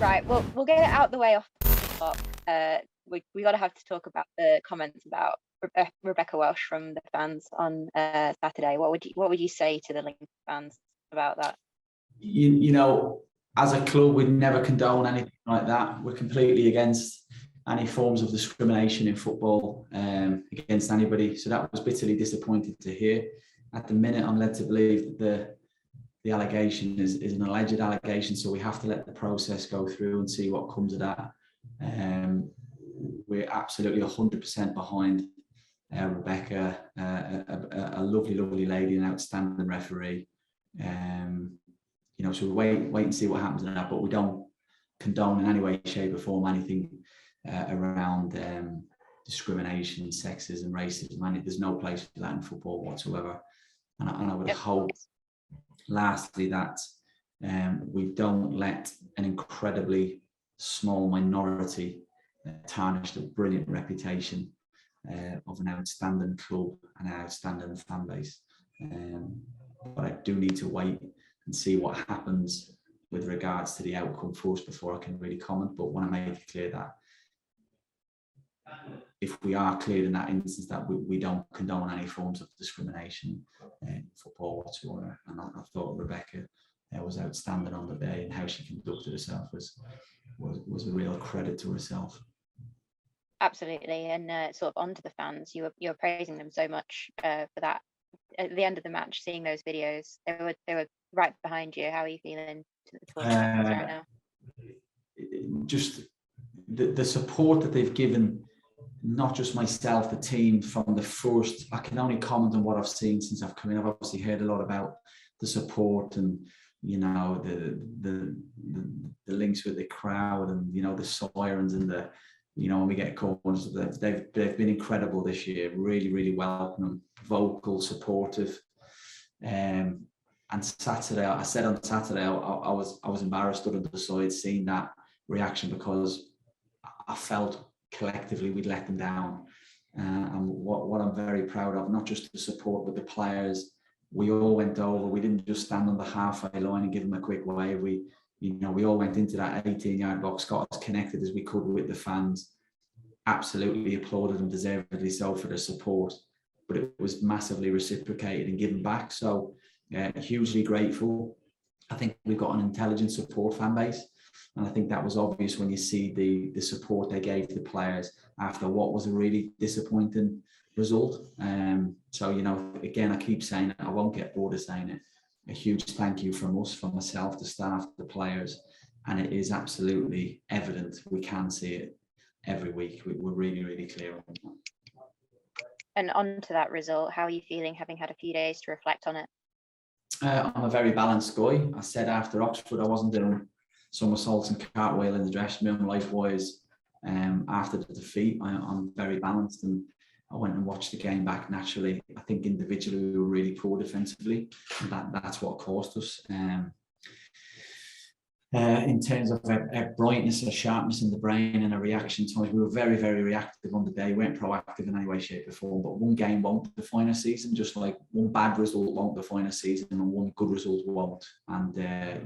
Right. Well, we'll get it out the way off the top. We got to have to talk about the comments about Rebecca Welsh from the fans on Saturday. What would you say to the Lincoln fans about that? You know, as a club, we'd never condone anything like that. We're completely against any forms of discrimination in football against anybody. So that was bitterly disappointing to hear. At the minute, I'm led to believe that the allegation is an alleged allegation, so we have to let the process go through and see what comes of that. We're absolutely 100% behind Rebecca, a lovely lady, an outstanding referee. You know, so we wait and see what happens in that, but we don't condone in any way, shape or form anything around discrimination, sexism, racism. There's no place for that in football whatsoever. And I would hope, lastly, that we don't let an incredibly small minority tarnish the brilliant reputation of an outstanding club and an outstanding fan base. But I do need to wait and see what happens with regards to the outcome first before I can really comment. But want to make it clear that if we are clear in that instance that we don't condone any forms of discrimination in football whatsoever. And I thought Rebecca was outstanding on the day, and how she conducted herself was a real credit to herself. Absolutely, and sort of onto the fans, you're praising them so much for that. At the end of the match, seeing those videos, they were right behind you. How are you feeling towards fans right now? Just the support that they've given, not just myself, the team from the first. I can only comment on what I've seen since I've come in. I've obviously heard a lot about the support and, you know, the links with the crowd and, you know, the sirens and the, you know, when we get corners, they've been incredible this year. Really welcoming, vocal, supportive. And Saturday, I said on Saturday, I was embarrassed stood on the side seeing that reaction, because I felt collectively we'd let them down. And what I'm very proud of, not just the support, but the players. We all went over. We didn't just stand on the halfway line and give them a quick wave. We all went into that 18-yard box, got as connected as we could with the fans. Absolutely applauded them, deservedly so, for their support. But it was massively reciprocated and given back. So hugely grateful. I think we've got an intelligent support fan base. And I think that was obvious when you see the support they gave to the players after what was a really disappointing result. So, you know, again, I keep saying it, I won't get bored of saying it. A huge thank you from us, from myself, the staff, the players. And it is absolutely evident. We can see it every week. We're really clear on that. And on to that result, how are you feeling, having had a few days to reflect on it? I'm a very balanced guy. I said after Oxford I wasn't doing somersaults and cartwheel in the dressing room. Likewise, after the defeat, I'm very balanced, and I went and watched the game back naturally. I think individually we were really poor defensively, and that's what cost us. In terms of a brightness, a sharpness in the brain and a reaction times, we were very reactive on the day. We weren't proactive in any way, shape or form, but one game won't define a season, just like one bad result won't define a season and one good result won't. And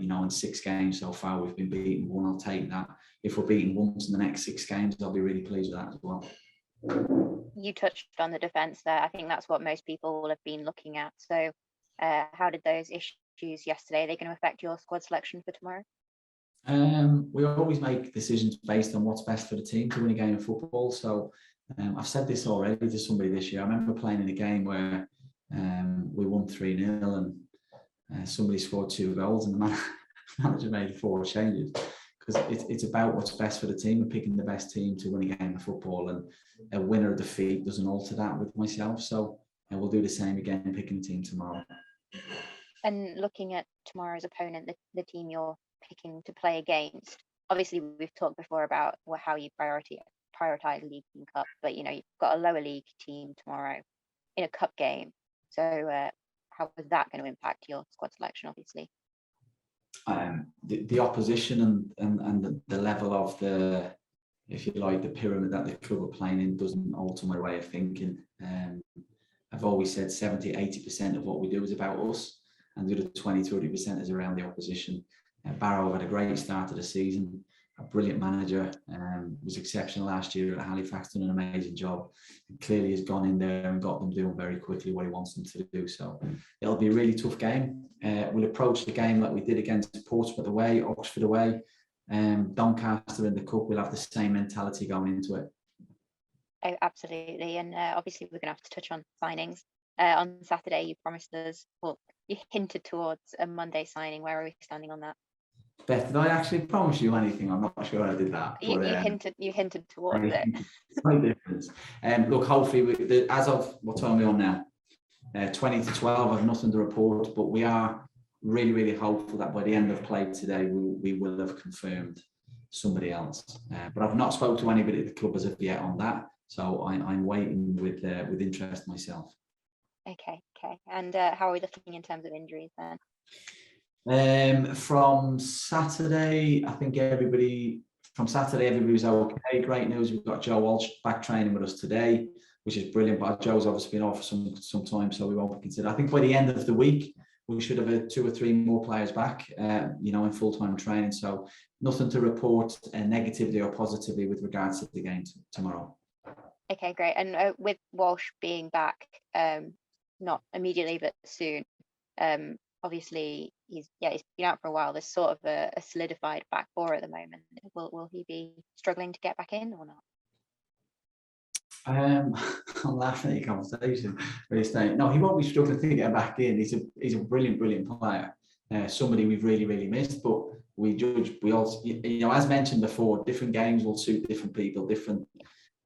you know, in 6 games so far we've been beaten 1. I'll take that. If we're beaten once in the next 6 games, I'll be really pleased with that as well. You touched on the defence there. I think that's what most people will have been looking at. So how did those issues yesterday, are they going to affect your squad selection for tomorrow? We always make decisions based on what's best for the team to win a game of football. So I've said this already to somebody this year. I remember playing in a game where we won 3-0 and somebody scored 2 goals and the manager made 4 changes, because it's about what's best for the team and picking the best team to win a game of football, and a win or defeat doesn't alter that with myself. So we'll do the same again, picking the team tomorrow. And looking at tomorrow's opponent, the team you're picking to play against, obviously we've talked before about how you prioritize league and cup, but you know, you've got a lower league team tomorrow in a cup game. So how is that going to impact your squad selection, obviously? The opposition and the level of the, if you like, the pyramid that the club are playing in doesn't alter my way of thinking. I've always said 70-80% of what we do is about us, and the other 20-30% is around the opposition. Barrow had a great start to the season. a brilliant manager, was exceptional last year at Halifax, done an amazing job, and clearly has gone in there and got them doing very quickly what he wants them to do. So it'll be a really tough game. We'll approach the game like we did against Portsmouth away, Oxford away, Doncaster in the cup. We'll have the same mentality going into it. Oh, absolutely. And obviously we're going to have to touch on signings. On Saturday, you promised us, well, you hinted towards a Monday signing. Where are we standing on that? Beth, did I actually promise you anything? I'm not sure I did that. You hinted towards it. No difference. Look, hopefully, as of what time are we on now? 20 to 12. I've nothing to report, but we are really, really hopeful that by the end of play today, we will have confirmed somebody else. But I've not spoken to anybody at the club as of yet on that, so I'm waiting with interest myself. Okay. And how are we looking in terms of injuries then? From Saturday, I think everybody was okay. Great news. We've got Joe Walsh back training with us today, which is brilliant. But Joe's obviously been off for some time, so we won't be considered. I think by the end of the week, we should have 2 or 3 more players back, in full-time training. So nothing to report negatively or positively with regards to the game tomorrow. Okay, great. And with Walsh being back, not immediately but soon, obviously he's been out for a while. There's sort of a solidified back four at the moment. Will he be struggling to get back in or not? I'm laughing at your conversation. No, he won't be struggling to get back in. He's a brilliant player. Somebody we've really missed, but we also, as mentioned before, different games will suit different people, different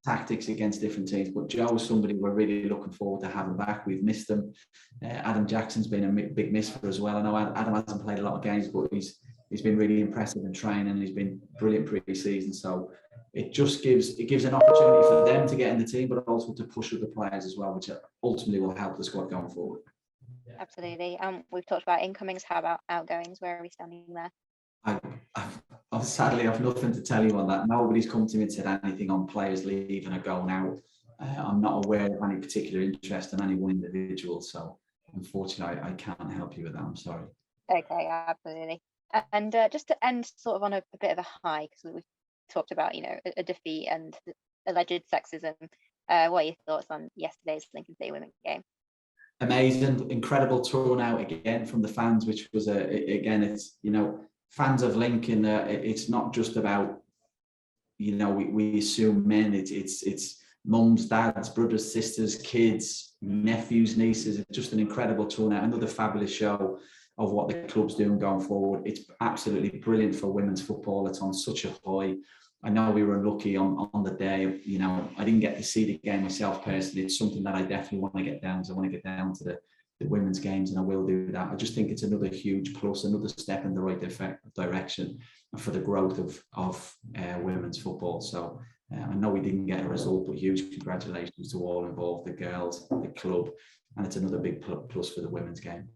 tactics against different teams. But Joe's somebody we're really looking forward to having back. We've missed him. Adam Jackson's been a big miss for as well. I know Adam hasn't played a lot of games, but he's been really impressive in training. He's been brilliant pre-season. So it just gives an opportunity for them to get in the team, but also to push other players as well, which ultimately will help the squad going forward. Absolutely. We've talked about incomings. How about outgoings? Where are we standing there? Sadly, I've nothing to tell you on that. Nobody's come to me and said anything on players leaving or going out. I'm not aware of any particular interest in any one individual, so unfortunately, I can't help you with that. I'm sorry. Okay, absolutely. And just to end sort of on a bit of a high, because we've talked about, a defeat and alleged sexism. What are your thoughts on yesterday's Lincoln City women's game? Amazing, incredible turnout again from the fans, which was it's fans of Lincoln. It's not just about we assume men. It's mums, dads, brothers, sisters, kids, nephews, nieces. It's just an incredible turnout. Another fabulous show of what the club's doing going forward. It's absolutely brilliant for women's football. It's on such a high. I know we were unlucky on the day. I didn't get to see the game myself personally. It's something that I definitely want to get down to. I want to get down to the women's games, and I will do that. I just think it's another huge plus, another step in the right direction for the growth of women's football. So I know we didn't get a result, but huge congratulations to all involved, the girls, the club, and it's another big plus for the women's game.